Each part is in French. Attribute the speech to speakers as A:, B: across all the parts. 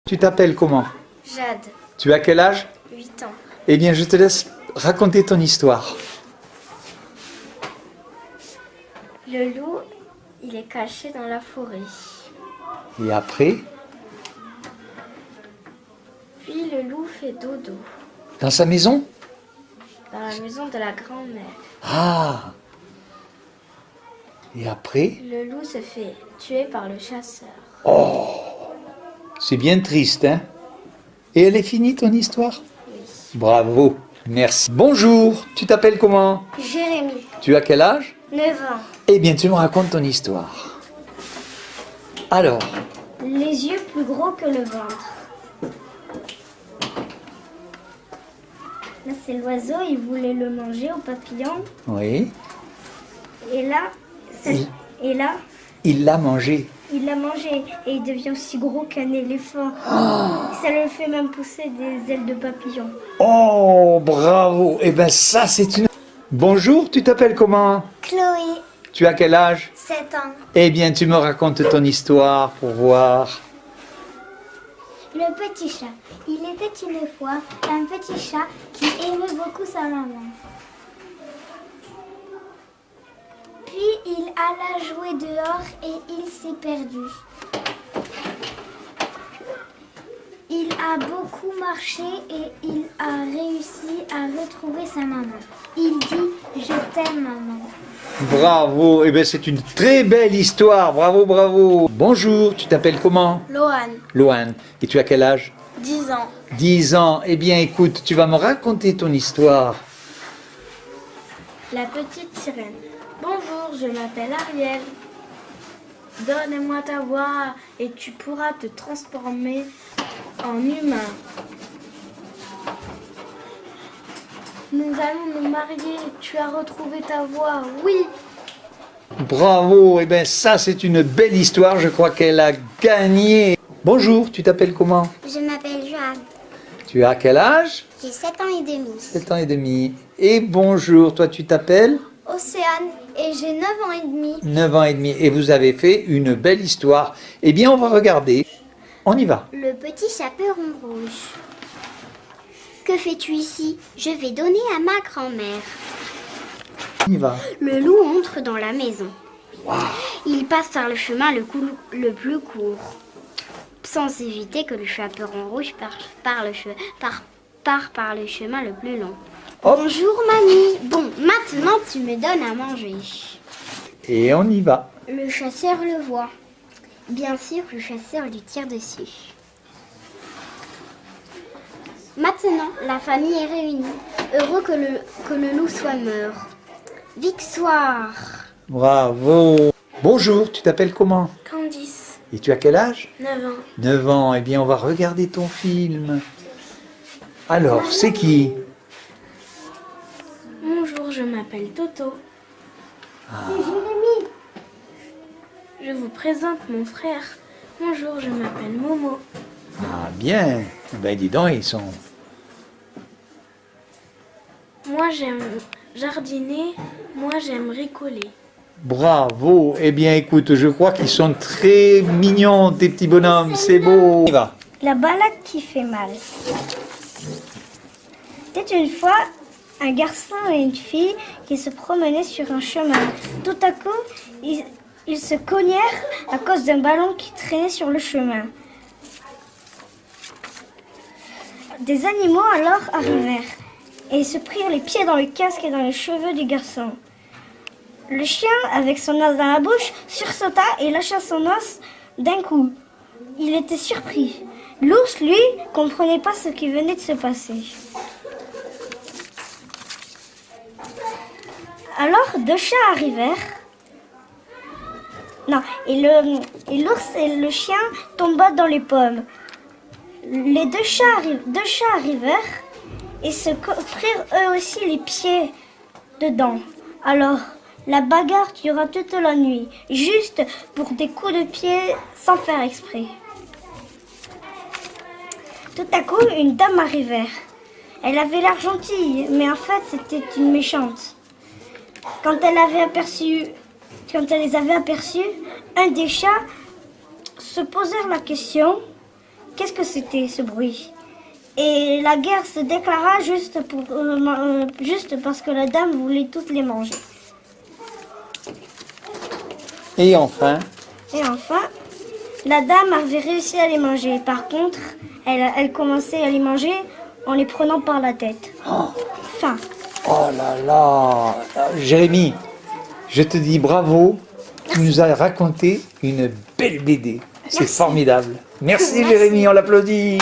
A: Tu t'appelles comment?
B: Jade,
A: Tu as quel âge?
B: 8 ans.
A: Eh bien, je te laisse raconter ton histoire.
B: Le loup, il est caché dans la forêt.
A: Et après,
B: Puis le loup fait dodo
A: dans sa maison?
B: dans la maison de la grand-mère.
A: Ah! Et après,
B: Le loup se fait tuer par le chasseur.
A: c'est bien triste, hein? Et elle est finie ton histoire?
B: Oui.
A: Bravo, merci. Bonjour, tu t'appelles comment?
B: Jérémy,
A: Tu as quel âge?
B: 9 ans.
A: Eh bien, tu me racontes ton histoire. Alors,
B: Les yeux plus gros que le ventre. Là, c'est l'oiseau, il voulait le manger au papillon.
A: oui,
B: Et là, et là,
A: il l'a mangé.
B: il l'a mangé et il devient aussi gros qu'un éléphant. Ça le fait même pousser des ailes de papillon.
A: Oh, bravo. Eh bien, ça, c'est une... Bonjour, tu t'appelles comment?
B: Chloé,
A: Tu as quel âge?
B: 7 ans.
A: Eh bien, tu me racontes ton histoire pour voir.
B: Le petit chat. Il était une fois un petit chat qui aimait beaucoup sa maman. Puis il alla jouer dehors et il s'est perdu. Il a beaucoup marché et il a réussi à retrouver sa maman. Il dit « Je t'aime maman ».
A: Bravo. Eh bien, c'est une très belle histoire. Bravo, bravo. Bonjour, tu t'appelles comment?
B: Lohan,
A: Loane. Et tu as quel âge?
B: 10 ans.
A: 10 ans. Eh bien, écoute, tu vas me raconter ton histoire.
B: La petite sirène. Bonjour, je m'appelle Ariel. Donne-moi ta voix et tu pourras te transformer en humain. Nous allons nous marier. Tu as retrouvé ta voix. Oui.
A: Bravo. Eh bien, ça, c'est une belle histoire. Je crois qu'elle a gagné. Bonjour, tu t'appelles comment?
B: Je m'appelle Joanne.
A: Tu as quel âge?
B: J'ai 7 ans et demi.
A: 7 ans et demi. Et bonjour, toi, tu t'appelles?
B: Océane et j'ai 9 ans et demi.
A: 9 ans et demi. Et vous avez fait une belle histoire. Eh bien, on va regarder. On y va.
B: Le petit chaperon rouge. Que fais-tu ici? Je vais donner à ma grand-mère.
A: On y va.
B: Le loup entre dans la maison. Il passe par le chemin le plus court, sans éviter que le chaperon rouge part par le chemin le plus long.
A: Hop.
B: Bonjour mamie. Bon, maintenant tu me donnes à manger.
A: Et on y va.
B: Le chasseur le voit. Bien sûr, le chasseur lui tire dessus. Maintenant, la famille est réunie. Heureux que le loup soit mort. Victoire.
A: Bravo. Bonjour, tu t'appelles comment?
B: Candice,
A: Et tu as quel âge?
B: 9 ans.
A: 9 ans. Eh bien, on va regarder ton film. Alors, c'est qui?
B: Bonjour, je m'appelle Toto. C'est Jérémy. Je vous présente mon frère. Bonjour, je m'appelle Momo.
A: Ah, bien. Ben, dis donc, ils sont...
B: Moi, j'aime jardiner. Moi, j'aime bricoler.
A: Bravo. Eh bien, écoute, je crois qu'ils sont très mignons, tes petits bonhommes. C'est beau. On y va.
B: La balade qui fait mal. C'était une fois un garçon et une fille qui se promenaient sur un chemin. Tout à coup, ils se cognèrent à cause d'un ballon qui traînait sur le chemin. Des animaux alors arrivèrent et se prirent les pieds dans le casque et dans les cheveux du garçon. Le chien, avec son os dans la bouche, sursauta et lâcha son os d'un coup. Il était surpris. L'ours, lui, comprenait pas ce qui venait de se passer. Alors, 2 chats arrivèrent. Non, et l'ours et le chien tomba dans les pommes. Les deux chats arrivèrent et se prirent eux aussi les pieds dedans. Alors, la bagarre dura toute la nuit, juste pour des coups de pied sans faire exprès. Tout à coup, une dame arrivèrent. Elle avait l'air gentille, mais en fait, c'était une méchante. Quand elle les avait aperçus, un des chats se posèrent la question: qu'est-ce que c'était ce bruit. Et la guerre se déclara juste parce que la dame voulait toutes les manger.
A: Et enfin,
B: Et enfin, la dame avait réussi à les manger. Par contre, elle commençait à les manger en les prenant par la tête. Fin.
A: oh là là, Jérémy, je te dis bravo, tu nous as raconté une belle BD. C'est formidable. Merci Jérémy, on l'applaudit.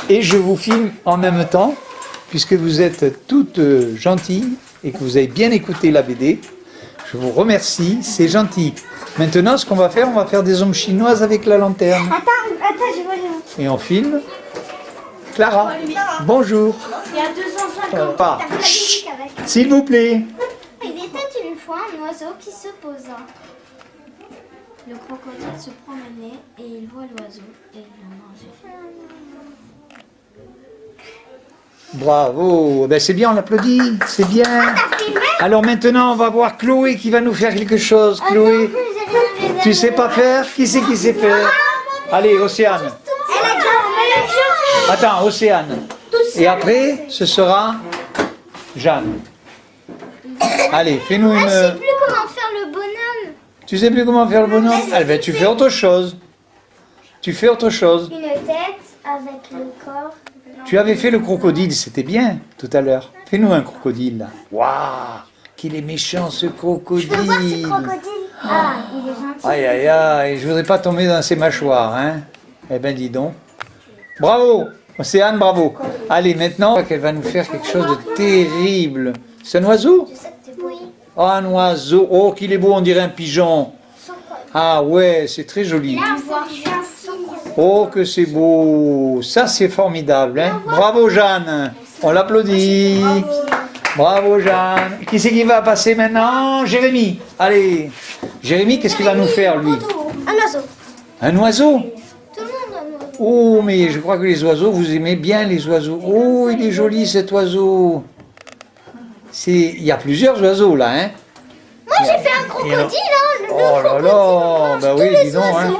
A: Et je vous filme en même temps, puisque vous êtes toutes gentilles et que vous avez bien écouté la BD. Je vous remercie, c'est gentil. Maintenant, ce qu'on va faire des ombres chinoises avec la lanterne.
B: Attends, je vois les...
A: Et on filme. Clara, bonjour.
B: Il y a 250.
A: Pas.
B: T'as fait la musique avec.
A: S'il vous plaît.
B: Il était une fois un oiseau qui se posa. Le crocodile se promenait et il voit l'oiseau et il le mangeait.
A: Bravo, ben c'est bien, on l'applaudit, c'est bien. Alors maintenant, on va voir Chloé qui va nous faire quelque chose. Chloé, tu sais pas faire? Qui c'est qui sait faire? Allez, Océane.
B: Elle a déjà fait.
A: Attends, Océane. Et après, ce sera Jeanne. Allez, fais-nous
B: Je sais
A: une...
B: plus comment faire le bonhomme.
A: Tu sais plus comment faire le bonhomme? Ah ben tu fais autre chose. Tu fais autre chose.
B: Une tête avec le corps.
A: Tu avais fait le crocodile, c'était bien tout à l'heure. Fais-nous un crocodile là. Waouh, qu'il est méchant ce crocodile.
B: crocodile. Ah, il est gentil.
A: Aïe aïe aïe, je voudrais pas tomber dans ses mâchoires, hein. Eh ben dis donc. Bravo, Océane, bravo. Allez, maintenant, qu'elle va nous faire quelque chose de terrible. C'est un oiseau?
B: Oui.
A: Oh, un oiseau. Oh, qu'il est beau, on dirait un pigeon. Ah ouais, c'est très joli. Oh, que c'est beau. Ça, c'est formidable, hein. Bravo, Jeanne. On l'applaudit. Bravo, Jeanne. Qui c'est qui va passer maintenant? Jérémy. Allez. Jérémy, qu'est-ce qu'il va nous faire, lui?
B: Un oiseau.
A: Un oiseau?
B: Tout le monde a un oiseau.
A: Oh, mais je crois que les oiseaux, vous aimez bien les oiseaux. Oh, il est joli, cet oiseau. Il y a plusieurs oiseaux, là, hein.
B: Moi, j'ai fait un crocodile, hein.
A: Oh là là, bah oui, dis donc, hein.